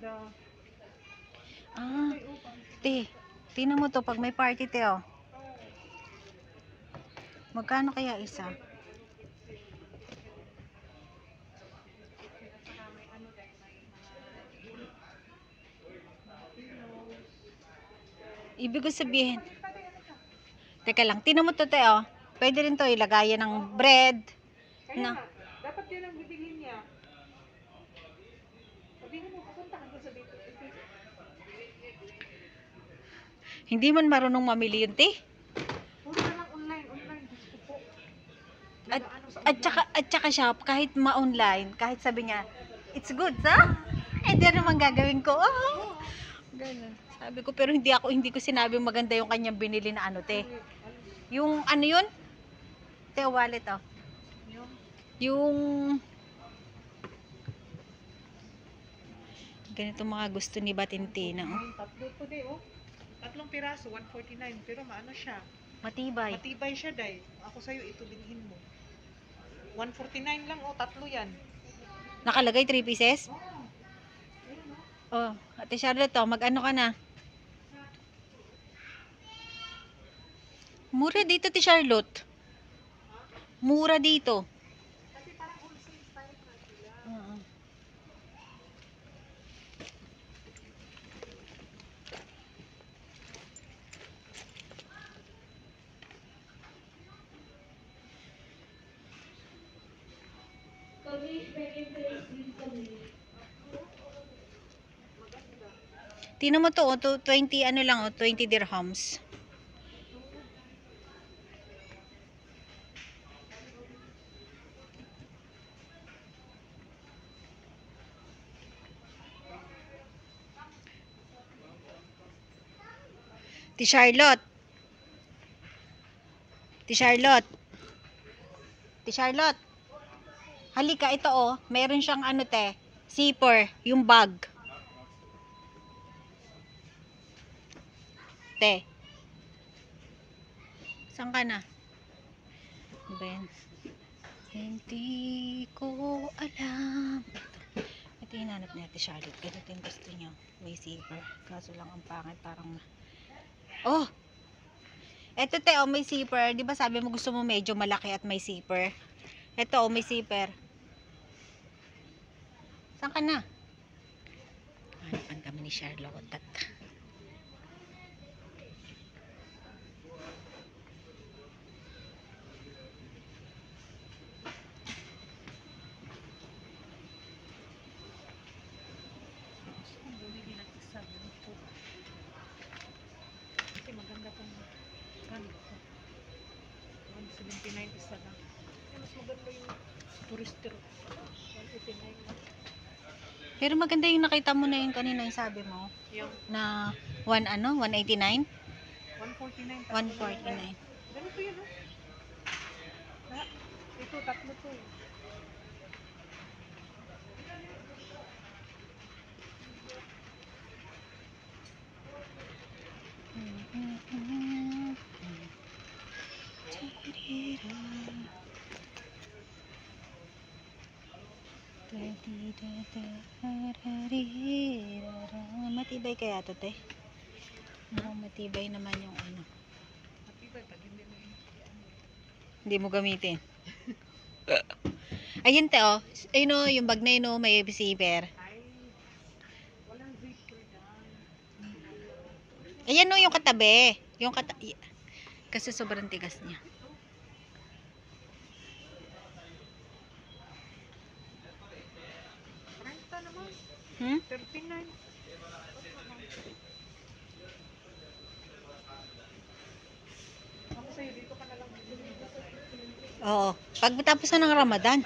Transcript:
maganda. Ah, te. Tingnan mo to pag may party, te, oh. Magkano kaya isa? Ibig ko sabihin. Teka lang, tingnan mo to, te, oh. Pwede rin to ilagayan ng bread. Kaya Na. dapat yun ang bibilhin niya. Sabihin mo, pupuntahan ko sa dito. Hindi man marunong mamili yun, te. Puro na lang online. Gusto po. At saka siya, kahit ma-online, kahit sabi niya, it's good, ha? Eh, di naman gagawin ko. Oh, ganun. Sabi ko, pero hindi ko sinabing maganda yung kanyang binili na ano, te. Yung ano yun? Te, wallet, oh. Yung ganito mga gusto ni Batintina, oh. Tatlo po de, oh. Tatlong piraso, 149. Pero maano siya? Matibay. Matibay siya, day. Ako sa'yo, ito bilhin mo. 149 lang, oh. Tatlo yan. Nakalagay 3 pieces? Oh, Ate Charlotte, oh, mag-ano ka na? Mura dito, Ate Charlotte. Mura dito. Kasi parang wholesale style na sila. Tingnan mo to, oh, 20 ano lang, oh, 20 dirhams. Ti Charlotte. Ti Charlotte. Ti Charlotte. Halika, ito, oh. Meron siyang ano, te. Zipper, yung bag. Te. Saan ka na? Ben. Hindi ko alam. Ito hinanap niya, Ate Charlotte. Ganito yung gusto niya. May zipper. Kaso lang ang pangit. Parang oh! Ito, te, oh, may zipper. Di ba sabi mo gusto mo medyo malaki at may zipper? Ito, oh, may zipper. Saan ka na? Hanapan kami ni Charlotte. Bumili ng isa. Kasi maganda pong ganda ko. 179 isa lang. Mas maganda yung turister. 189 lang. Pero maganda yung nakita mo na yung kanina yung sabi mo. Yung Na 189? 149. 149. Ganito yun, oh. Ito, tatlo to. Matibay kaya to, te? Matibay naman yung ano. Matibay pag hindi mo Hindi mo gamitin. Ayun, te, oh. Ayun, oh, yung bag na yun, oh, may zipper. ay walang zipper yan. Ayan, oh, yung katabi. Kasi sobrang tigas niya. Renta naman. 39. Ako sa'yo, dito ka na lang. Oo. Pag tapos na ng Ramadan.